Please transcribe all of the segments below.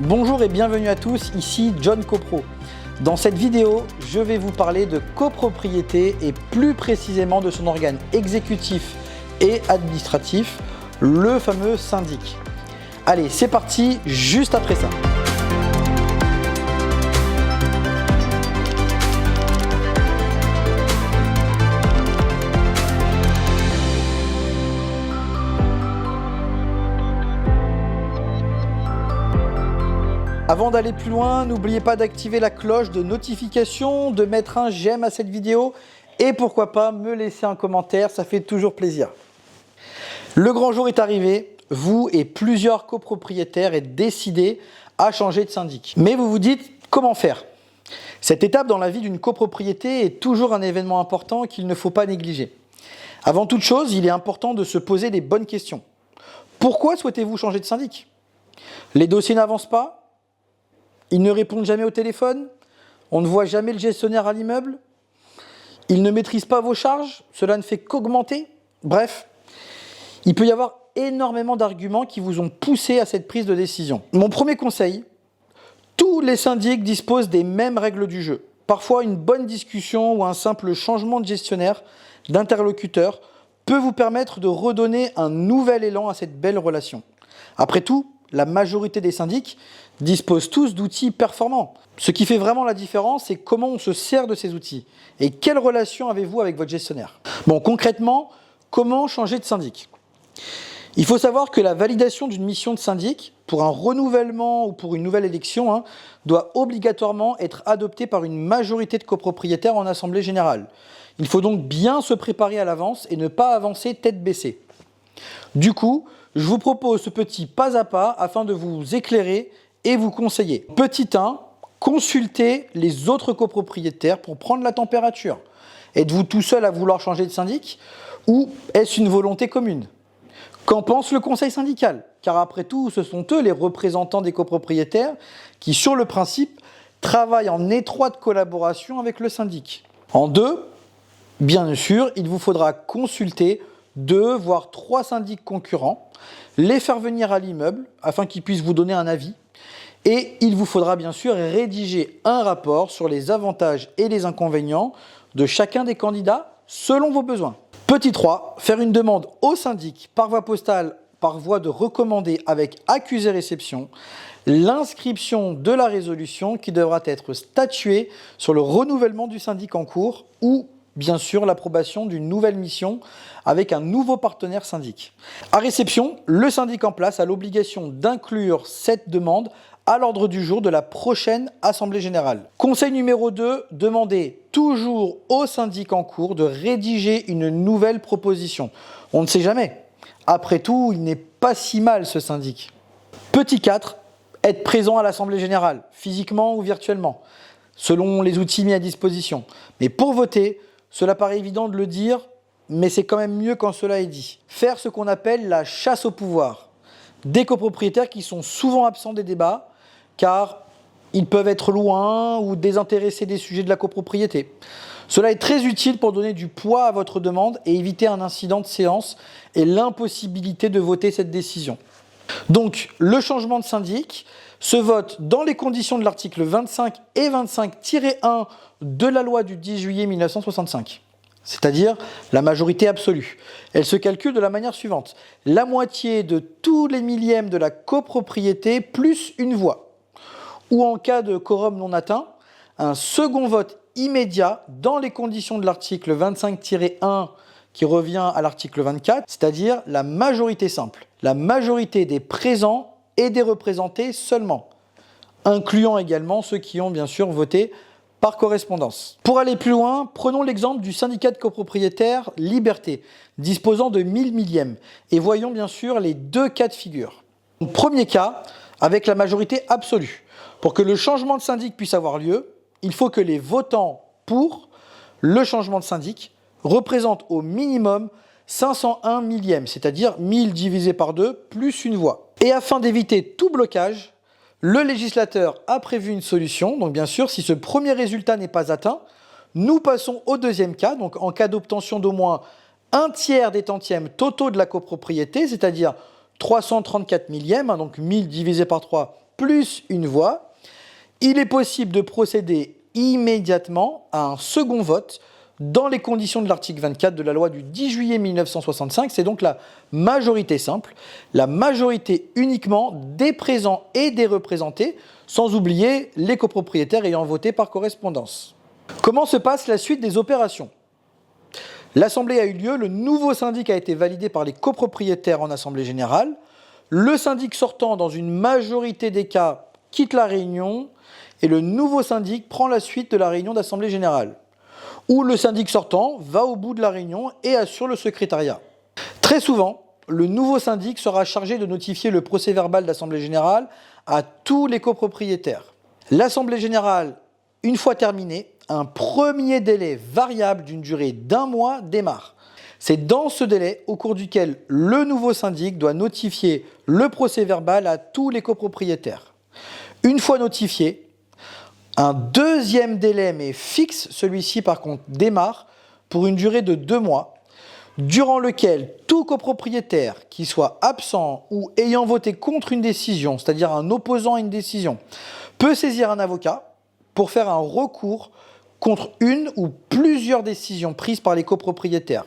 Bonjour et bienvenue à tous, ici John Copro. Dans cette vidéo, je vais vous parler de copropriété et plus précisément de son organe exécutif et administratif, le fameux syndic. Allez, c'est parti, juste après ça. Avant d'aller plus loin, n'oubliez pas d'activer la cloche de notification, de mettre un j'aime à cette vidéo et pourquoi pas me laisser un commentaire, ça fait toujours plaisir. Le grand jour est arrivé, vous et plusieurs copropriétaires êtes décidés à changer de syndic. Mais vous vous dites comment faire? Cette étape dans la vie d'une copropriété est toujours un événement important qu'il ne faut pas négliger. Avant toute chose, il est important de se poser les bonnes questions. Pourquoi souhaitez-vous changer de syndic? Les dossiers n'avancent pas? Ils ne répondent jamais au téléphone? On ne voit jamais le gestionnaire à l'immeuble? Ils ne maîtrisent pas vos charges? Cela ne fait qu'augmenter? Bref, il peut y avoir énormément d'arguments qui vous ont poussé à cette prise de décision. Mon premier conseil, tous les syndics disposent des mêmes règles du jeu. Parfois, une bonne discussion ou un simple changement de gestionnaire, d'interlocuteur, peut vous permettre de redonner un nouvel élan à cette belle relation. Après tout, la majorité des syndics disposent tous d'outils performants. Ce qui fait vraiment la différence, c'est comment on se sert de ces outils. Et quelle relation avez-vous avec votre gestionnaire? Bon, concrètement, comment changer de syndic? Il faut savoir que la validation d'une mission de syndic, pour un renouvellement ou pour une nouvelle élection, doit obligatoirement être adoptée par une majorité de copropriétaires en assemblée générale. Il faut donc bien se préparer à l'avance et ne pas avancer tête baissée. Du coup, je vous propose ce petit pas à pas afin de vous éclairer et vous conseiller. Petit 1, consultez les autres copropriétaires pour prendre la température. Êtes-vous tout seul à vouloir changer de syndic ou est-ce une volonté commune? Qu'en pense le conseil syndical? Car après tout, ce sont eux les représentants des copropriétaires qui, sur le principe, travaillent en étroite collaboration avec le syndic. En 2, bien sûr, il vous faudra consulter 2 voire 3 syndics concurrents, les faire venir à l'immeuble afin qu'ils puissent vous donner un avis. Et il vous faudra bien sûr rédiger un rapport sur les avantages et les inconvénients de chacun des candidats selon vos besoins. Petit 3, faire une demande au syndic par voie postale, par voie de recommandé avec accusé-réception, l'inscription de la résolution qui devra être statuée sur le renouvellement du syndic en cours ou bien sûr l'approbation d'une nouvelle mission avec un nouveau partenaire syndic. À réception, le syndic en place a l'obligation d'inclure cette demande à l'ordre du jour de la prochaine Assemblée Générale. Conseil numéro 2, demandez toujours au syndic en cours de rédiger une nouvelle proposition. On ne sait jamais. Après tout, il n'est pas si mal ce syndic. Petit 4, être présent à l'Assemblée Générale, physiquement ou virtuellement, selon les outils mis à disposition. Mais pour voter, cela paraît évident de le dire, mais c'est quand même mieux quand cela est dit. Faire ce qu'on appelle la chasse au pouvoir. Des copropriétaires qui sont souvent absents des débats, car ils peuvent être loin ou désintéressés des sujets de la copropriété. Cela est très utile pour donner du poids à votre demande et éviter un incident de séance et l'impossibilité de voter cette décision. Donc, le changement de syndic se vote dans les conditions de l'article 25 et 25-1 de la loi du 10 juillet 1965, c'est-à-dire la majorité absolue. Elle se calcule de la manière suivante. La moitié de tous les millièmes de la copropriété plus une voix. Ou en cas de quorum non atteint, un second vote immédiat dans les conditions de l'article 25-1 qui revient à l'article 24, c'est-à-dire la majorité simple. La majorité des présents et des représentés seulement, incluant également ceux qui ont bien sûr voté par correspondance. Pour aller plus loin, prenons l'exemple du syndicat de copropriétaires Liberté, disposant de 1000 millièmes, et voyons bien sûr les 2 cas de figure. Premier cas, avec la majorité absolue. Pour que le changement de syndic puisse avoir lieu, il faut que les votants pour le changement de syndic représentent au minimum 501 millièmes, c'est-à-dire 1000 divisé par 2 plus une voix. Et afin d'éviter tout blocage, le législateur a prévu une solution. Donc bien sûr, si ce premier résultat n'est pas atteint, nous passons au deuxième cas, donc en cas d'obtention d'au moins un tiers des tantièmes totaux de la copropriété, c'est-à-dire 334 millièmes, donc 1000 divisé par 3 plus une voix, il est possible de procéder immédiatement à un second vote dans les conditions de l'article 24 de la loi du 10 juillet 1965. C'est donc la majorité simple, la majorité uniquement des présents et des représentés, sans oublier les copropriétaires ayant voté par correspondance. Comment se passe la suite des opérations ? L'assemblée a eu lieu, le nouveau syndic a été validé par les copropriétaires en assemblée générale, le syndic sortant dans une majorité des cas quitte la réunion et le nouveau syndic prend la suite de la réunion d'assemblée générale, où le syndic sortant va au bout de la réunion et assure le secrétariat. Très souvent, le nouveau syndic sera chargé de notifier le procès-verbal d'assemblée générale à tous les copropriétaires. L'assemblée générale, une fois terminée, un premier délai variable d'une durée d'1 mois démarre. C'est dans ce délai au cours duquel le nouveau syndic doit notifier le procès-verbal à tous les copropriétaires. Une fois notifié, un deuxième délai, mais fixe, celui-ci par contre démarre pour une durée de 2 mois, durant lequel tout copropriétaire qui soit absent ou ayant voté contre une décision, c'est-à-dire un opposant à une décision, peut saisir un avocat pour faire un recours contre une ou plusieurs décisions prises par les copropriétaires.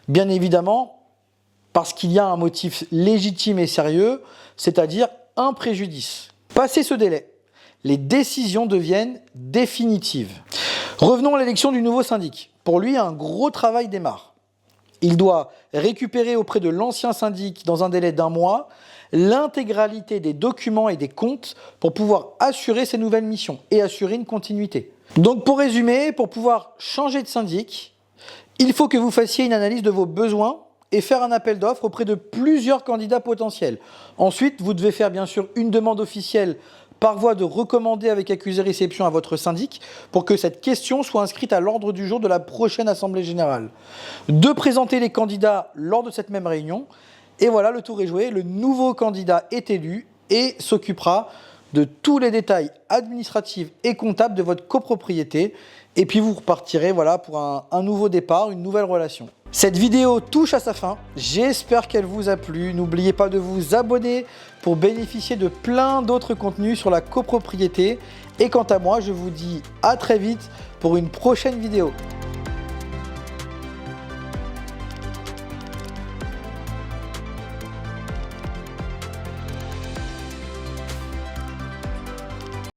Bien évidemment, parce qu'il y a un motif légitime et sérieux, c'est-à-dire un préjudice. Passé ce délai, les décisions deviennent définitives. Revenons à l'élection du nouveau syndic. Pour lui, un gros travail démarre. Il doit récupérer auprès de l'ancien syndic, dans un délai d'1 mois, l'intégralité des documents et des comptes pour pouvoir assurer ses nouvelles missions et assurer une continuité. Donc pour résumer, pour pouvoir changer de syndic, il faut que vous fassiez une analyse de vos besoins et faire un appel d'offres auprès de plusieurs candidats potentiels. Ensuite, vous devez faire bien sûr une demande officielle par voie de recommandé avec accusé réception à votre syndic pour que cette question soit inscrite à l'ordre du jour de la prochaine assemblée générale. De présenter les candidats lors de cette même réunion. Et voilà, le tour est joué, le nouveau candidat est élu et s'occupera de tous les détails administratifs et comptables de votre copropriété. Et puis vous repartirez voilà, pour un nouveau départ, une nouvelle relation. Cette vidéo touche à sa fin, j'espère qu'elle vous a plu. N'oubliez pas de vous abonner pour bénéficier de plein d'autres contenus sur la copropriété. Et quant à moi, je vous dis à très vite pour une prochaine vidéo.